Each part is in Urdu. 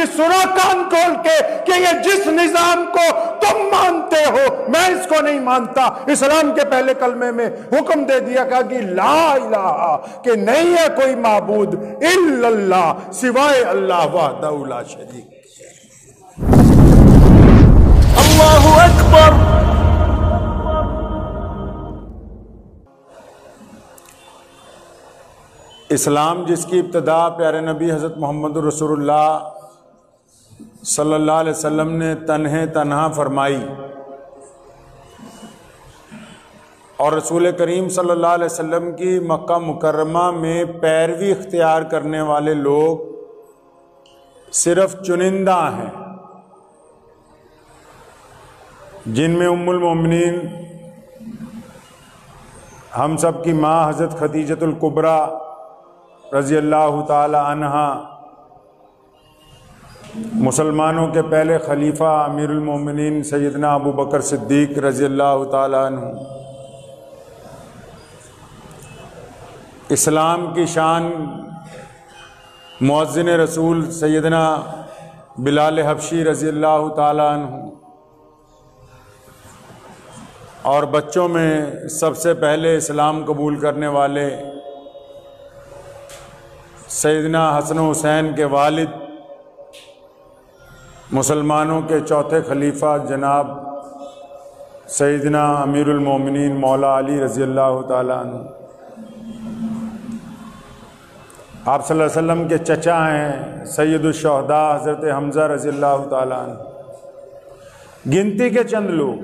سنا کان کھول کے کہ یہ جس نظام کو تم مانتے ہو میں اس کو نہیں مانتا. اسلام کے پہلے کلمے میں حکم دے دیا کہ لا الہ، کہ نہیں ہے کوئی معبود الا اللہ، سوائے اللہ وحدہ لا شریک. اللہ اکبر. اسلام جس کی ابتدا پیارے نبی حضرت محمد رسول اللہ صلی اللہ علیہ وسلم نے تنہا فرمائی، اور رسول کریم صلی اللہ علیہ وسلم کی مکہ مکرمہ میں پیروی اختیار کرنے والے لوگ صرف چنندہ ہیں، جن میں ام المومنین ہم سب کی ماں حضرت خدیجۃ الکبریٰ رضی اللہ تعالی عنہا، مسلمانوں کے پہلے خلیفہ امیر المومنین سیدنا ابو بکر صدیق رضی اللہ تعالی عنہ، اسلام کی شان مؤذن رسول سیدنا بلال حبشی رضی اللہ تعالی عنہ، اور بچوں میں سب سے پہلے اسلام قبول کرنے والے سیدنا حسن و حسین کے والد، مسلمانوں کے چوتھے خلیفہ جناب سیدنا امیر المومنین مولا علی رضی اللہ تعالی عنہ، آپ صلی اللہ علیہ وسلم کے چچا ہیں سید الشہداء حضرت حمزہ رضی اللہ تعالی عنہ، گنتی کے چند لوگ.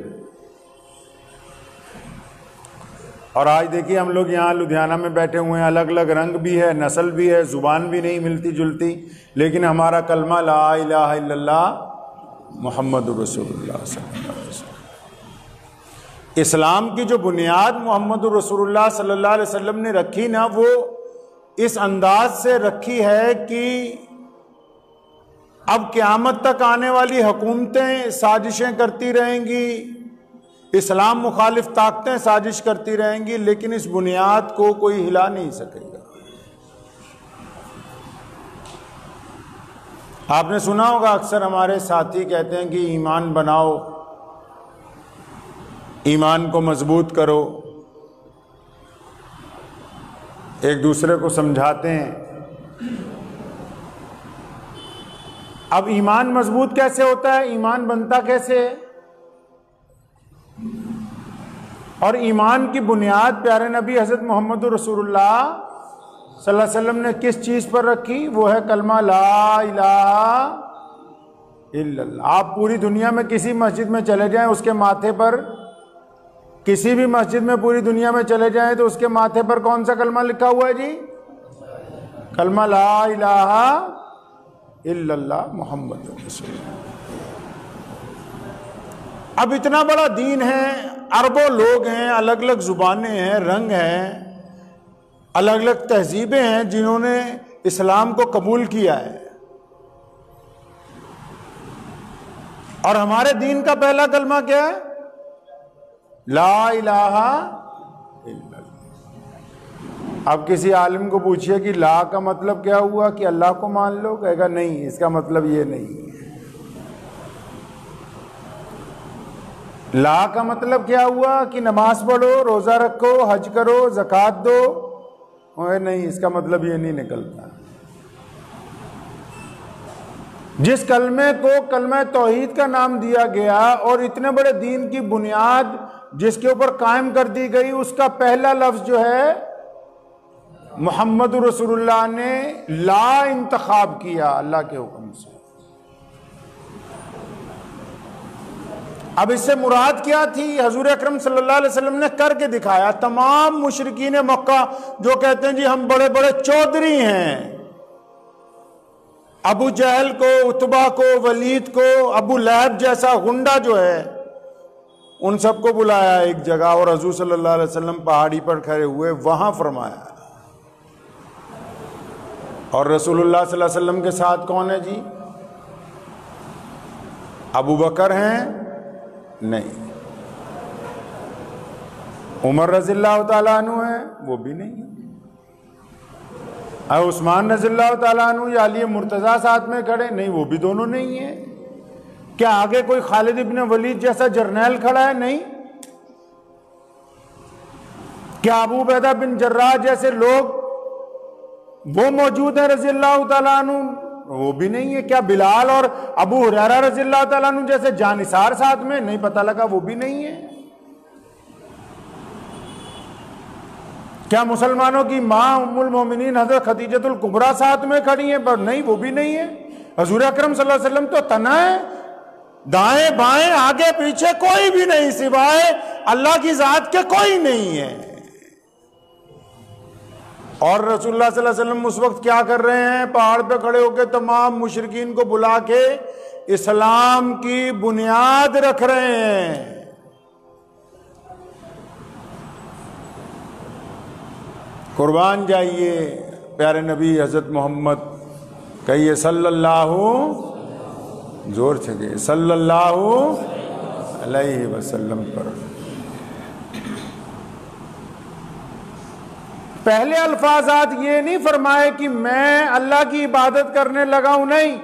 اور آج دیکھیے ہم لوگ یہاں لدھیانہ میں بیٹھے ہوئے ہیں، الگ الگ رنگ بھی ہے، نسل بھی ہے، زبان بھی نہیں ملتی جلتی، لیکن ہمارا کلمہ لا الہ الا اللہ محمد رسول اللہ صلی اللہ علیہ وسلم. اسلام کی جو بنیاد محمد رسول اللہ صلی اللہ علیہ وسلم نے رکھی نا، وہ اس انداز سے رکھی ہے کہ اب قیامت تک آنے والی حکومتیں سازشیں کرتی رہیں گی، اسلام مخالف طاقتیں سازش کرتی رہیں گی، لیکن اس بنیاد کو کوئی ہلا نہیں سکے گا. آپ نے سنا ہوگا اکثر ہمارے ساتھی کہتے ہیں کہ ایمان بناؤ، ایمان کو مضبوط کرو، ایک دوسرے کو سمجھاتے ہیں. اب ایمان مضبوط کیسے ہوتا ہے؟ ایمان بنتا کیسے ہے؟ اور ایمان کی بنیاد پیارے نبی حضرت محمد رسول اللہ صلی اللہ علیہ وسلم نے کس چیز پر رکھی؟ وہ ہے کلمہ لا الہ الا اللہ. آپ پوری دنیا میں کسی مسجد میں چلے جائیں، اس کے ماتھے پر، کسی بھی مسجد میں پوری دنیا میں چلے جائیں تو اس کے ماتھے پر کون سا کلمہ لکھا ہوا ہے جی؟ کلمہ لا الہ الا اللہ محمد رسول اللہ. اب اتنا بڑا دین ہے، اربوں لوگ ہیں، الگ الگ زبانیں ہیں، رنگ ہیں، الگ الگ تہذیبیں ہیں جنہوں نے اسلام کو قبول کیا ہے. اور ہمارے دین کا پہلا کلمہ کیا ہے؟ لا الہ الا اللہ. اب کسی عالم کو پوچھئے کہ لا کا مطلب کیا ہوا، کہ اللہ کو مان لو، کہے گا نہیں، اس کا مطلب یہ نہیں ہے. لا کا مطلب کیا ہوا کہ نماز پڑھو، روزہ رکھو، حج کرو، زکوٰۃ دو، نہیں، اس کا مطلب یہ نہیں نکلتا. جس کلمے کو کلمہ توحید کا نام دیا گیا اور اتنے بڑے دین کی بنیاد جس کے اوپر قائم کر دی گئی، اس کا پہلا لفظ جو ہے محمد رسول اللہ نے لا انتخاب کیا اللہ کے حکم سے. اب اس سے مراد کیا تھی؟ حضور اکرم صلی اللہ علیہ وسلم نے کر کے دکھایا. تمام مشرکین مکہ جو کہتے ہیں جی ہم بڑے بڑے چودھری ہیں، ابو جہل کو، عتبہ کو، ولید کو، ابو لہب جیسا غنڈہ جو ہے، ان سب کو بلایا ایک جگہ، اور حضور صلی اللہ علیہ وسلم پہاڑی پر کھڑے ہوئے، وہاں فرمایا. اور رسول اللہ صلی اللہ علیہ وسلم کے ساتھ کون ہے جی؟ ابو بکر ہیں؟ نہیں. عمر رضی اللہ تعالیٰ عنہ ہیں؟ وہ بھی نہیں. عثمان رضی اللہ تعالیٰ عنہ یا علی مرتضیٰ ساتھ میں کھڑے؟ نہیں، وہ بھی دونوں نہیں ہیں۔ کیا آگے کوئی خالد ابن ولید جیسا جرنیل کھڑا ہے؟ نہیں۔ کیا ابو عبیدہ بن جراح جیسے لوگ وہ موجود ہیں رضی اللہ تعالیٰ عنہ؟ وہ بھی نہیں ہے۔ کیا بلال اور ابو ہریرہ رضی اللہ تعالیٰ عنہ جیسے جانثار ساتھ میں؟ نہیں، پتہ لگا وہ بھی نہیں ہے۔ کیا مسلمانوں کی ماں ام المومنین حضرت خدیجۃ الکبریٰ ساتھ میں کھڑی ہیں؟ پر نہیں، وہ بھی نہیں ہے۔ حضور اکرم صلی اللہ علیہ وسلم تو تنہا ہے، دائیں بائیں آگے پیچھے کوئی بھی نہیں، سوائے اللہ کی ذات کے کوئی نہیں ہے۔ اور رسول اللہ صلی اللہ علیہ وسلم اس وقت کیا کر رہے ہیں؟ پہاڑ پہ کھڑے ہو کے تمام مشرکین کو بلا کے اسلام کی بنیاد رکھ رہے ہیں۔ قربان جائیے پیارے نبی حضرت محمد، کہیے صلی اللہ، زور سے کہیے صلی اللہ علیہ وسلم پر۔ پہلے الفاظات یہ نہیں فرمائے کہ میں اللہ کی عبادت کرنے لگا ہوں، نہیں۔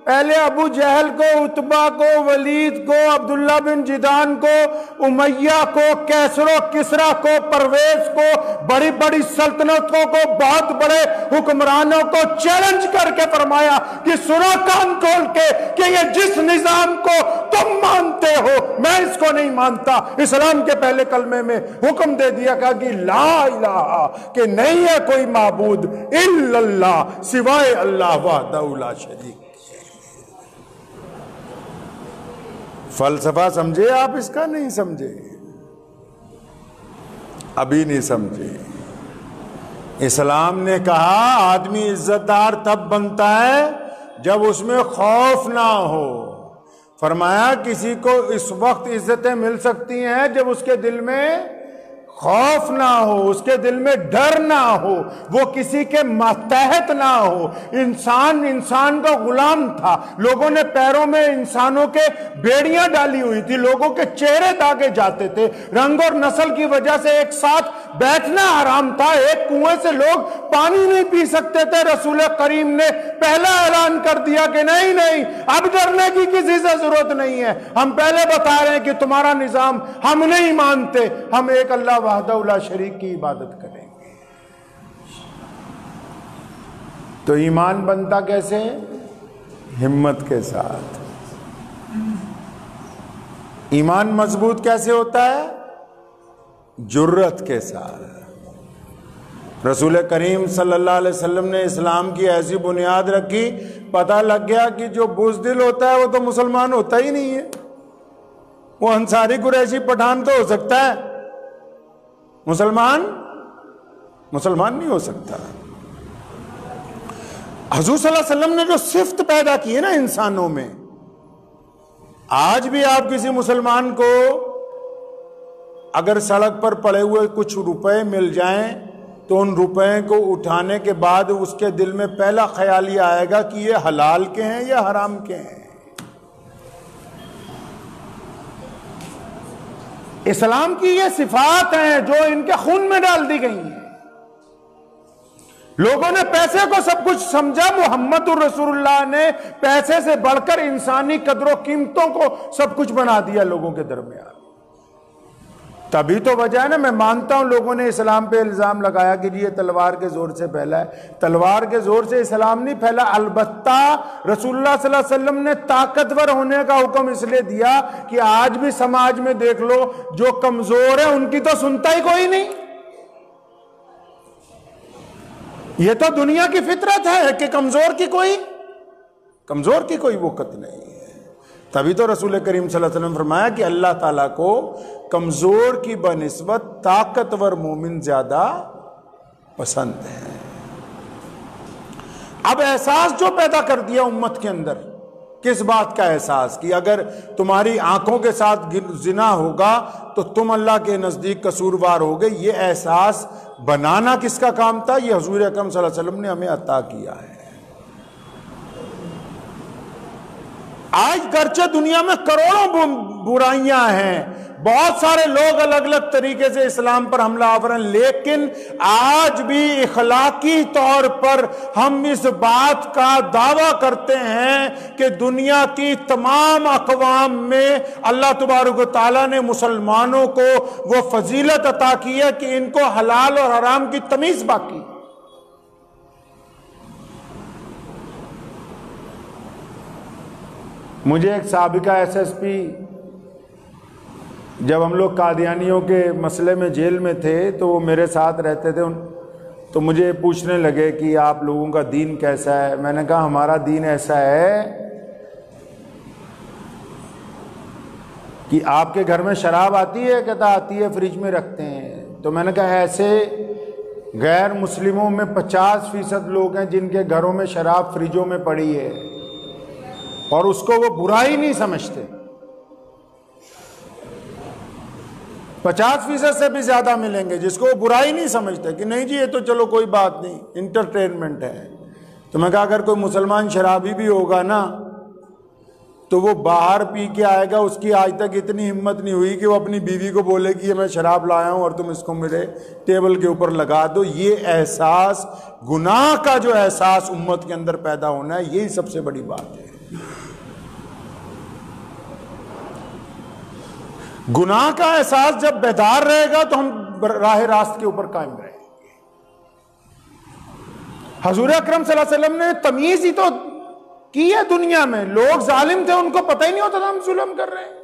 پہلے ابو جہل کو، عتبہ کو، ولید کو، عبداللہ بن جدان کو، امیہ کو، کیسر و کسریٰ کو، پرویز کو، بڑی بڑی سلطنتوں کو، بہت بڑے حکمرانوں کو چیلنج کر کے فرمایا کہ سنو کان کھول کے کہ یہ جس نظام کو تم مانتے ہو میں اس کو نہیں مانتا۔ اسلام کے پہلے کلمے میں حکم دے دیا کہ لا الہ، کہ نہیں ہے کوئی معبود الا اللہ، سوائے اللہ وحدہ لا شریک۔ فلسفہ سمجھے آپ اس کا؟ نہیں سمجھے، ابھی نہیں سمجھے۔ اسلام نے کہا آدمی عزت دار تب بنتا ہے جب اس میں خوف نہ ہو۔ فرمایا کسی کو اس وقت عزتیں مل سکتی ہیں جب اس کے دل میں خوف نہ ہو، اس کے دل میں ڈر نہ ہو، وہ کسی کے ماتحت نہ ہو۔ انسان کا غلام تھا، لوگوں نے پیروں میں انسانوں کے بیڑیاں ڈالی ہوئی تھی، لوگوں کے چہرے داغے جاتے تھے، رنگ اور نسل کی وجہ سے ایک ساتھ بیٹھنا حرام تھا، ایک کنویں سے لوگ پانی نہیں پی سکتے تھے۔ رسول کریم نے پہلا اعلان کر دیا کہ نہیں، اب ڈرنے کی کسی سے ضرورت نہیں ہے، ہم پہلے بتا رہے ہیں کہ تمہارا نظام ہم نہیں مانتے، ہم ایک اللہ وحدہ لا شریک کی عبادت کریں گے۔ تو ایمان بنتا کیسے؟ ہمت کے ساتھ۔ ایمان مضبوط کیسے ہوتا ہے؟ جرت کے ساتھ۔ رسول کریم صلی اللہ علیہ وسلم نے اسلام کی ایسی بنیاد رکھی، پتہ لگ گیا کہ جو بزدل ہوتا ہے وہ تو مسلمان ہوتا ہی نہیں ہے، وہ انصاری قریشی پٹھان تو ہو سکتا ہے، مسلمان نہیں ہو سکتا۔ حضور صلی اللہ علیہ وسلم نے جو صفت پیدا کی ہے نا انسانوں میں، آج بھی آپ کسی مسلمان کو اگر سڑک پر پڑے ہوئے کچھ روپے مل جائیں تو ان روپے کو اٹھانے کے بعد اس کے دل میں پہلا خیال یہ آئے گا کہ یہ حلال کے ہیں یا حرام کے ہیں۔ اسلام کی یہ صفات ہیں جو ان کے خون میں ڈال دی گئی ہیں۔ لوگوں نے پیسے کو سب کچھ سمجھا، محمد الرسول اللہ نے پیسے سے بڑھ کر انسانی قدر و قیمتوں کو سب کچھ بنا دیا لوگوں کے درمیان۔ تبھی تو وجہ ہے نا، میں مانتا ہوں لوگوں نے اسلام پہ الزام لگایا کہ یہ تلوار کے زور سے پھیلا ہے، تلوار کے زور سے اسلام نہیں پھیلا، البتہ رسول اللہ صلی اللہ علیہ وسلم نے طاقتور ہونے کا حکم اس لیے دیا کہ آج بھی سماج میں دیکھ لو جو کمزور ہیں ان کی تو سنتا ہی کوئی نہیں۔ یہ تو دنیا کی فطرت ہے کہ کمزور کی کوئی وقت نہیں ہے۔ تبھی تو رسول کریم صلی اللہ علیہ وسلم نے فرمایا کہ اللہ تعالیٰ کو کمزور کی بنسبت طاقتور مومن زیادہ پسند ہے۔ اب احساس جو پیدا کر دیا امت کے اندر، کس بات کا احساس؟ کہ اگر تمہاری آنکھوں کے ساتھ زنا ہوگا تو تم اللہ کے نزدیک قصوروار ہوگے۔ یہ احساس بنانا کس کا کام تھا؟ یہ حضور اکرم صلی اللہ علیہ وسلم نے ہمیں عطا کیا ہے۔ آج گرچہ دنیا میں کروڑوں برائیاں ہیں، بہت سارے لوگ الگ الگ طریقے سے اسلام پر حملہ آور ہیں، لیکن آج بھی اخلاقی طور پر ہم اس بات کا دعویٰ کرتے ہیں کہ دنیا کی تمام اقوام میں اللہ تبارک و تعالیٰ نے مسلمانوں کو وہ فضیلت عطا کی ہے کہ ان کو حلال اور حرام کی تمیز باقی۔ مجھے ایک سابقہ ایس ایس پی، جب ہم لوگ قادیانیوں کے مسئلے میں جیل میں تھے تو وہ میرے ساتھ رہتے تھے، تو مجھے پوچھنے لگے کہ آپ لوگوں کا دین کیسا ہے؟ میں نے کہا ہمارا دین ایسا ہے کہ آپ کے گھر میں شراب آتی ہے؟ کہتا آتی ہے، فریج میں رکھتے ہیں۔ تو میں نے کہا ایسے غیر مسلموں میں 50% لوگ ہیں جن کے گھروں میں شراب فریجوں میں پڑی ہے اور اس کو وہ برائی نہیں سمجھتے۔ 50% سے بھی زیادہ ملیں گے جس کو وہ برائی نہیں سمجھتے کہ نہیں جی یہ تو چلو کوئی بات نہیں، انٹرٹینمنٹ ہے۔ تو میں کہا اگر کوئی مسلمان شرابی بھی ہوگا نا تو وہ باہر پی کے آئے گا، اس کی آج تک اتنی ہمت نہیں ہوئی کہ وہ اپنی بیوی کو بولے کہ یہ میں شراب لایا ہوں اور تم اس کو میرے ٹیبل کے اوپر لگا دو۔ یہ احساس، گناہ کا جو احساس امت کے اندر پیدا ہونا ہے، یہی سب سے بڑی بات ہے۔ گناہ کا احساس جب بیدار رہے گا تو ہم راہ راست کے اوپر قائم رہیں گے۔ حضور اکرم صلی اللہ علیہ وسلم نے تمیز ہی تو کی ہے دنیا میں، لوگ ظالم تھے ان کو پتہ ہی نہیں ہوتا تھا ہم ظلم کر رہے ہیں۔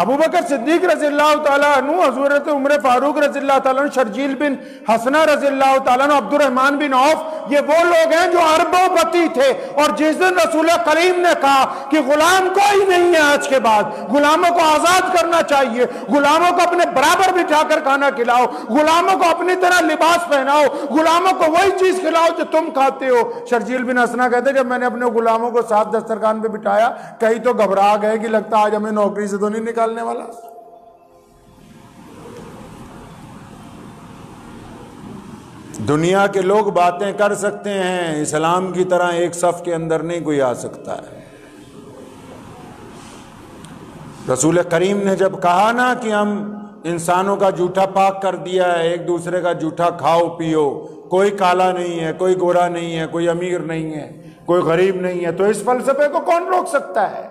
ابو بکر صدیق رضی اللہ تعالیٰ عنہ، حضرت عمر فاروق رضی اللہ تعالیٰ عنہ، شرجیل بن حسنہ رضی اللہ تعالیٰ عنہ، عبد الرحمن بن عوف، یہ وہ لوگ ہیں جو اربوں پتی تھے۔ اور جس دن رسول کریم نے کہا کہ غلام کوئی نہیں ہے آج کے بعد، غلاموں کو آزاد کرنا چاہیے، غلاموں کو اپنے برابر بٹھا کر کھانا کھلاؤ، غلاموں کو اپنی طرح لباس پہناؤ، غلاموں کو وہی چیز کھلاؤ جو تم کھاتے ہو۔ شرجیل بن حسنہ کہتے جب میں نے اپنے غلاموں کو ساتھ دسترخوان پہ بٹھایا، کئی تو گھبرا گئے کہ لگتا آج ہمیں نوکری سے تو نہیں نکالنے والا۔ دنیا کے لوگ باتیں کر سکتے ہیں، اسلام کی طرح ایک صف کے اندر نہیں کوئی آ سکتا ہے۔ رسول کریم نے جب کہا نا کہ ہم انسانوں کا جھوٹا پاک کر دیا ہے، ایک دوسرے کا جھوٹا کھاؤ پیو، کوئی کالا نہیں ہے، کوئی گورا نہیں ہے، کوئی امیر نہیں ہے، کوئی غریب نہیں ہے، تو اس فلسفے کو کون روک سکتا ہے؟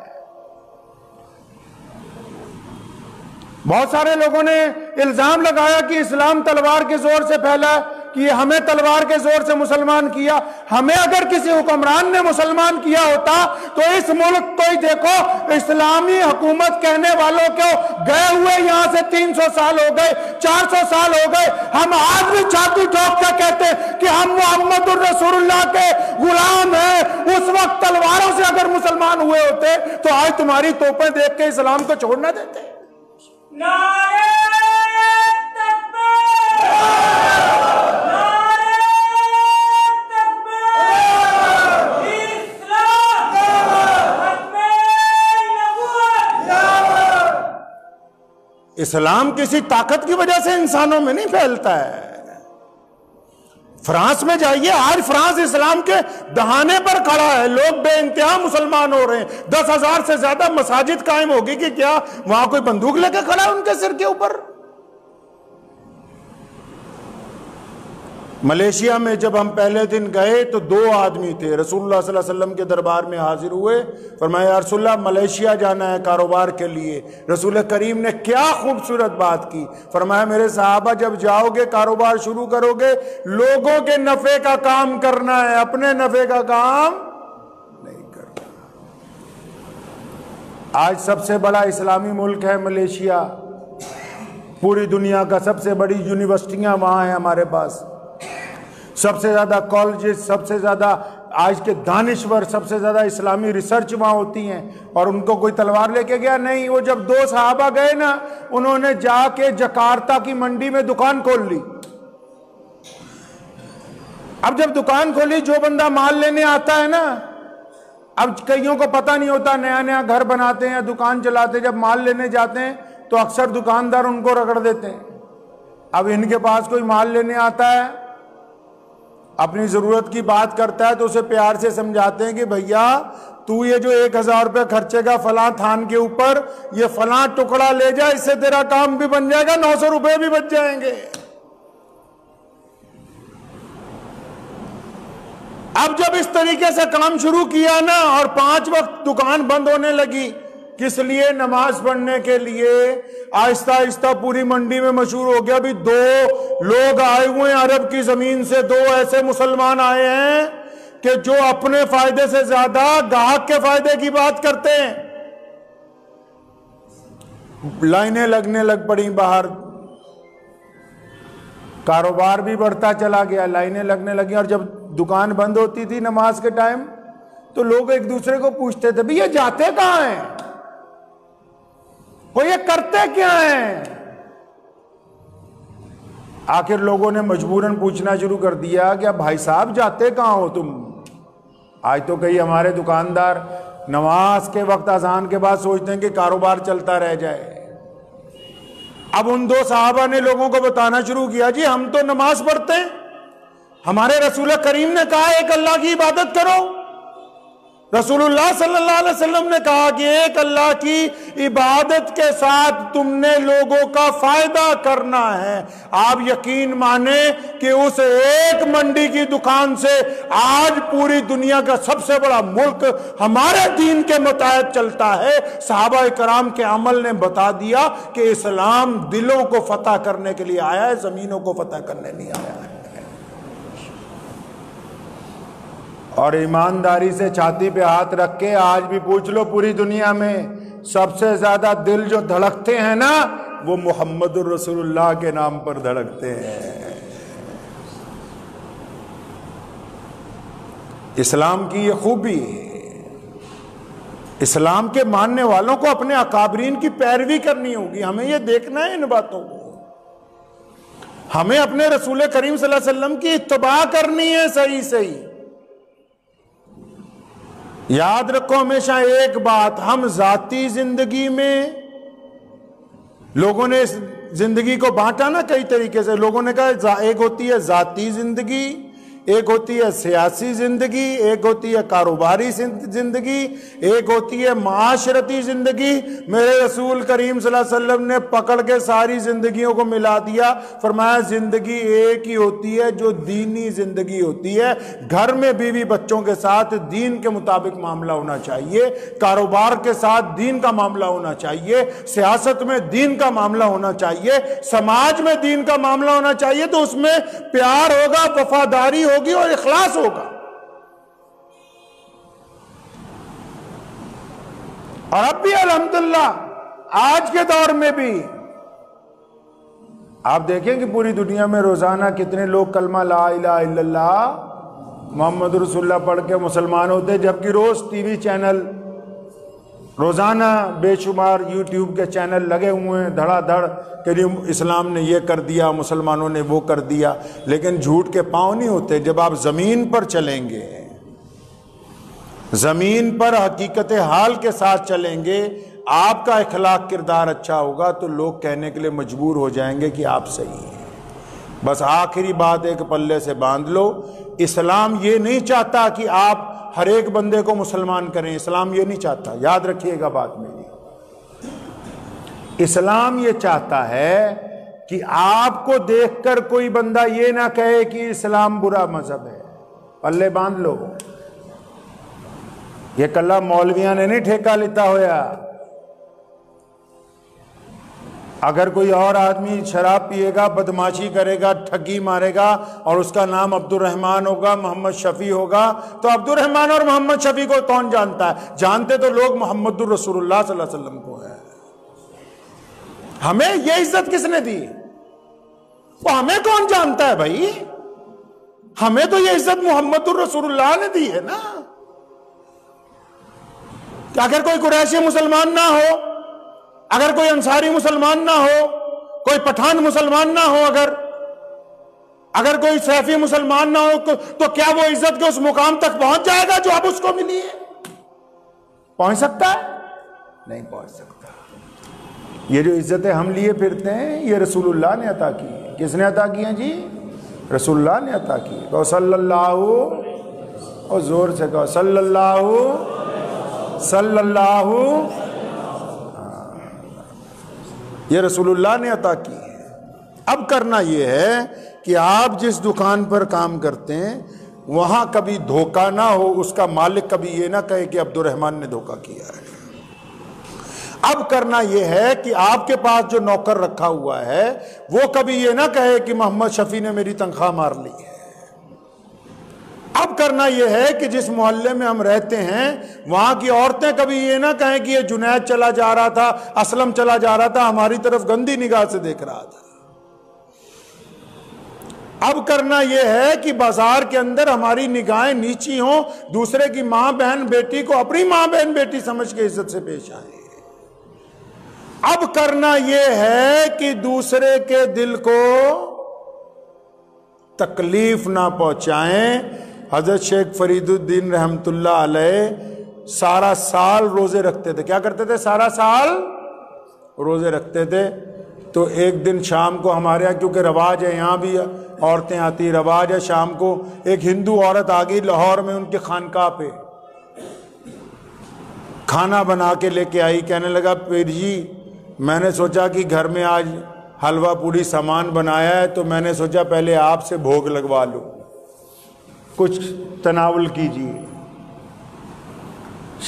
بہت سارے لوگوں نے الزام لگایا کہ اسلام تلوار کے زور سے پھیلا ہے، کہ ہمیں تلوار کے زور سے مسلمان کیا۔ ہمیں اگر کسی حکمران نے مسلمان کیا ہوتا تو اس ملک کو ہی دیکھو، اسلامی حکومت کہنے والوں کو گئے ہوئے یہاں سے 300 سال ہو گئے، 400 سال ہو گئے، ہم آج بھی چھاتی ٹھوک کر کہتے کہ ہم محمد الرسول اللہ کے غلام ہیں۔ اس وقت تلواروں سے اگر مسلمان ہوئے ہوتے تو آج تمہاری توپیں دیکھ کے اسلام کو چھوڑ نہ دیتے۔ نعرہ تکبیر! نعرہ تکبیر! اسلام ختم نبوت! اسلام کسی طاقت کی وجہ سے انسانوں میں نہیں پھیلتا ہے۔ فرانس میں جائیے، آج فرانس اسلام کے دہانے پر کھڑا ہے، لوگ بے انتہا مسلمان ہو رہے ہیں، 10,000 سے زیادہ مساجد قائم ہوگی کہ کیا وہاں کوئی بندوق لے کے کھڑا ہے ان کے سر کے اوپر؟ ملیشیا میں جب ہم پہلے دن گئے تو 2 آدمی تھے، رسول اللہ صلی اللہ علیہ وسلم کے دربار میں حاضر ہوئے، فرمایا یا رسول اللہ ملیشیا جانا ہے کاروبار کے لیے۔ رسول کریم نے کیا خوبصورت بات کی، فرمایا میرے صحابہ جب جاؤ گے کاروبار شروع کرو گے، لوگوں کے نفع کا کام کرنا ہے، اپنے نفع کا کام نہیں کرنا۔ آج سب سے بڑا اسلامی ملک ہے ملیشیا، پوری دنیا کا سب سے بڑی یونیورسٹیاں وہاں ہیں ہمارے پاس، سب سے زیادہ کالجز، سب سے زیادہ آج کے دانشور، سب سے زیادہ اسلامی ریسرچ وہاں ہوتی ہیں۔ اور ان کو کوئی تلوار لے کے گیا نہیں، وہ جب 2 صحابہ گئے نا، انہوں نے جا کے جکارتا کی منڈی میں دکان کھول لی۔ اب جب دکان کھولی، جو بندہ مال لینے آتا ہے نا، اب کئیوں کو پتہ نہیں ہوتا، نیا نیا گھر بناتے ہیں، دکان چلاتے، جب مال لینے جاتے ہیں تو اکثر دکاندار ان کو رگڑ دیتے ہیں۔ اب ان کے پاس کوئی مال لینے آتا ہے اپنی ضرورت کی بات کرتا ہے تو اسے پیار سے سمجھاتے ہیں کہ بھیا تو یہ جو 1000 روپے خرچے گا فلاں تھان کے اوپر، یہ فلاں ٹکڑا لے جا، اس سے تیرا کام بھی بن جائے گا، 900 روپے بھی بچ جائیں گے۔ اب جب اس طریقے سے کام شروع کیا نا اور 5 وقت دکان بند ہونے لگی، کس لیے؟ نماز پڑھنے کے لیے۔ آہستہ آہستہ پوری منڈی میں مشہور ہو گیا بھی 2 لوگ آئے ہوئے ہیں عرب کی زمین سے، 2 ایسے مسلمان آئے ہیں کہ جو اپنے فائدے سے زیادہ گاہک کے فائدے کی بات کرتے ہیں۔ لائنیں لگنے لگ پڑیں باہر، کاروبار بھی بڑھتا چلا گیا، لائنیں لگنے لگی، اور جب دکان بند ہوتی تھی نماز کے ٹائم تو لوگ ایک دوسرے کو پوچھتے تھے بھی یہ جاتے کہاں ہیں، وہ یہ کرتے کیا ہیں؟ آخر لوگوں نے مجبوراً پوچھنا شروع کر دیا کہ اب بھائی صاحب جاتے کہاں ہو تم؟ آج تو کئی ہمارے دکاندار نماز کے وقت اذان کے بعد سوچتے ہیں کہ کاروبار چلتا رہ جائے۔ اب ان 2 صحابہ نے لوگوں کو بتانا شروع کیا، جی ہم تو نماز پڑھتے ہیں، ہمارے رسول کریم نے کہا ایک اللہ کی عبادت کرو، رسول اللہ صلی اللہ علیہ وسلم نے کہا کہ ایک اللہ کی عبادت کے ساتھ تم نے لوگوں کا فائدہ کرنا ہے۔ آپ یقین مانیں کہ اس ایک منڈی کی دکان سے آج پوری دنیا کا سب سے بڑا ملک ہمارے دین کے متحد چلتا ہے۔ صحابہ کرام کے عمل نے بتا دیا کہ اسلام دلوں کو فتح کرنے کے لیے آیا ہے، زمینوں کو فتح کرنے نہیں آیا ہے۔ اور ایمانداری سے چھاتی پہ ہاتھ رکھ کے آج بھی پوچھ لو، پوری دنیا میں سب سے زیادہ دل جو دھڑکتے ہیں نا وہ محمد الرسول اللہ کے نام پر دھڑکتے ہیں۔ اسلام کی یہ خوبی ہے، اسلام کے ماننے والوں کو اپنے اکابرین کی پیروی کرنی ہوگی۔ ہمیں یہ دیکھنا ہے ان باتوں کو، ہمیں اپنے رسول کریم صلی اللہ علیہ وسلم کی اتباع کرنی ہے صحیح صحیح۔ یاد رکھو ہمیشہ ایک بات، ہم ذاتی زندگی میں لوگوں نے اس زندگی کو بانٹا نا کئی طریقے سے۔ لوگوں نے کہا ایک ہوتی ہے ذاتی زندگی، ایک ہوتی ہے سیاسی زندگی، ایک ہوتی ہے کاروباری زندگی، ایک ہوتی ہے معاشرتی زندگی۔ میرے رسول کریم صلی اللہ علیہ وسلم نے پکڑ کے ساری زندگیوں کو ملا دیا، فرمایا زندگی ایک ہی ہوتی ہے جو دینی زندگی ہوتی ہے۔ گھر میں بیوی بچوں کے ساتھ دین کے مطابق معاملہ ہونا چاہیے، کاروبار کے ساتھ دین کا معاملہ ہونا چاہیے، سیاست میں دین کا معاملہ ہونا چاہیے، سماج میں دین کا معاملہ ہونا چاہیے۔ تو اس میں پیار ہوگا، وفاداری ہوگی اور اخلاص ہوگا۔ اور اب بھی الحمدللہ آج کے دور میں بھی آپ دیکھیں کہ پوری دنیا میں روزانہ کتنے لوگ کلمہ لا الہ الا اللہ محمد رسول اللہ پڑھ کے مسلمان ہوتے ہیں، جبکہ روز ٹی وی چینل، روزانہ بے شمار یوٹیوب کے چینل لگے ہوئے ہیں دھڑا دھڑ کہ اسلام نے یہ کر دیا، مسلمانوں نے وہ کر دیا، لیکن جھوٹ کے پاؤں نہیں ہوتے۔ جب آپ زمین پر چلیں گے، زمین پر حقیقت حال کے ساتھ چلیں گے، آپ کا اخلاق کردار اچھا ہوگا تو لوگ کہنے کے لیے مجبور ہو جائیں گے کہ آپ صحیح ہیں۔ بس آخری بات ایک پلے سے باندھ لو، اسلام یہ نہیں چاہتا کہ آپ ہر ایک بندے کو مسلمان کریں، اسلام یہ نہیں چاہتا، یاد رکھیے گا بات میری۔ اسلام یہ چاہتا ہے کہ آپ کو دیکھ کر کوئی بندہ یہ نہ کہے کہ اسلام برا مذہب ہے۔ پلے باندھ لو، یہ کلہ مولویاں نے نہیں ٹھیکہ لیتا ہویا۔ اگر کوئی اور آدمی شراب پیے گا، بدماشی کرے گا، ٹھگی مارے گا اور اس کا نام عبد الرحمن ہوگا، محمد شفیع ہوگا، تو عبد الرحمن اور محمد شفیع کو کون جانتا ہے؟ جانتے تو لوگ محمد الرسول اللہ صلی اللہ علیہ وسلم کو ہے۔ ہمیں یہ عزت کس نے دی؟ وہ ہمیں کون جانتا ہے بھائی؟ ہمیں تو یہ عزت محمد الرسول اللہ نے دی ہے نا۔ کہ اگر کوئی قریشی مسلمان نہ ہو، اگر کوئی انصاری مسلمان نہ ہو، کوئی پٹھان مسلمان نہ ہو، اگر کوئی سیفی مسلمان نہ ہو تو کیا وہ عزت کے اس مقام تک پہنچ جائے گا جو اب اس کو ملی ہے؟ پہنچ سکتا ہے؟ نہیں پہنچ سکتا۔ یہ جو عزتیں ہم لیے پھرتے ہیں یہ رسول اللہ نے عطا کی ہیں۔ کس نے عطا کی ہیں جی؟ رسول اللہ نے عطا کی. کہو صلی اللہ، اور زور سے کہو صلی اللہ، صلی اللہ. یہ رسول اللہ نے عطا کی ہے. اب کرنا یہ ہے کہ آپ جس دکان پر کام کرتے ہیں وہاں کبھی دھوکہ نہ ہو، اس کا مالک کبھی یہ نہ کہے کہ عبد الرحمن نے دھوکہ کیا ہے. اب کرنا یہ ہے کہ آپ کے پاس جو نوکر رکھا ہوا ہے وہ کبھی یہ نہ کہے کہ محمد شفیع نے میری تنخواہ مار لی ہے. اب کرنا یہ ہے کہ جس محلے میں ہم رہتے ہیں وہاں کی عورتیں کبھی یہ نہ کہیں کہ یہ جنید چلا جا رہا تھا، اسلم چلا جا رہا تھا، ہماری طرف گندی نگاہ سے دیکھ رہا تھا. اب کرنا یہ ہے کہ بازار کے اندر ہماری نگاہیں نیچی ہوں، دوسرے کی ماں بہن بیٹی کو اپنی ماں بہن بیٹی سمجھ کے عزت سے پیش آئے. اب کرنا یہ ہے کہ دوسرے کے دل کو تکلیف نہ پہنچائیں. حضرت شیخ فرید الدین رحمت اللہ علیہ سارا سال روزے رکھتے تھے. کیا کرتے تھے؟ سارا سال روزے رکھتے تھے. تو ایک دن شام کو ہمارے یہاں کیونکہ رواج ہے، یہاں بھی عورتیں آتی، رواج ہے، شام کو ایک ہندو عورت آ گئی لاہور میں ان کے خانقاہ پہ، کھانا بنا کے لے کے آئی. کہنے لگا پیر جی میں نے سوچا کہ گھر میں آج حلوہ پوری سامان بنایا ہے تو میں نے سوچا پہلے آپ سے بھوگ لگوا لوں، کچھ تناول کیجیے.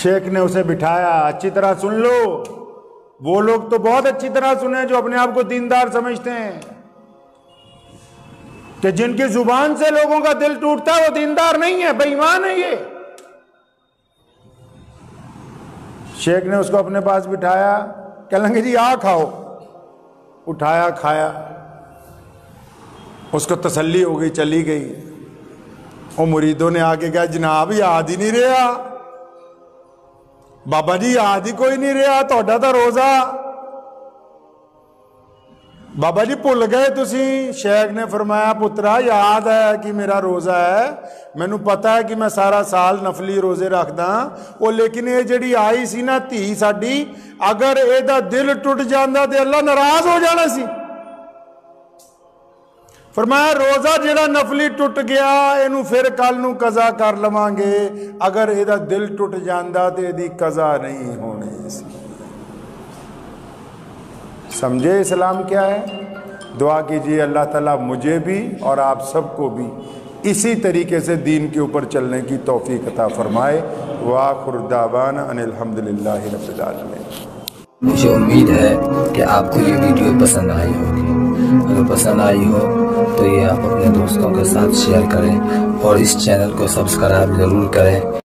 شیخ نے اسے بٹھایا، اچھی طرح سن لو. وہ لوگ تو بہت اچھی طرح سنیں جو اپنے آپ کو دیندار سمجھتے ہیں، کہ جن کی زبان سے لوگوں کا دل ٹوٹتا ہے وہ دیندار نہیں ہے، بے ایمان ہے. یہ شیخ نے اس کو اپنے پاس بٹھایا، کہنے لگے جی آ کھاؤ. اٹھایا، کھایا، اس کو تسلی ہو گئی، چلی گئی. اور مریدوں نے آگے کہا جناب یاد ہی نہیں رہا، بابا جی یاد ہی کوئی نہیں رہا، تہاڈا تا روزہ بابا جی بھول گئے تسی. شیخ نے فرمایا پترا یاد ہے کہ میرا روزہ ہے، مینوں پتا ہے کہ میں سارا سال نفلی روزے رکھدا، وہ لیکن یہ جڑی آئی سی نا دھی ساڈی، اگر ایدا دل ٹوٹ جاندا تے اللہ ناراض ہو جانا سی. فرمایا روزہ جڑا نفلی ٹوٹ گیا اینو پھر کل نو قضا کر لواں گے، اگر ایدا دل ٹوٹ جاندا تے ایدی قضا نہیں ہونی سی. سمجھے اسلام کیا ہے؟ دعا کیجئے اللہ تعالیٰ مجھے بھی اور آپ سب کو بھی اسی طریقے سے دین کے اوپر چلنے کی توفیق عطا فرمائے. وآخر دعوانا ان الحمدللہ رب العالمین. مجھے امید ہے کہ آپ کو یہ ویڈیو پسند آئی ہوگی. اگر پسند آئی ہو تو یہ آپ اپنے دوستوں کے ساتھ شیئر کریں اور اس چینل کو سبسکرائب ضرور کریں.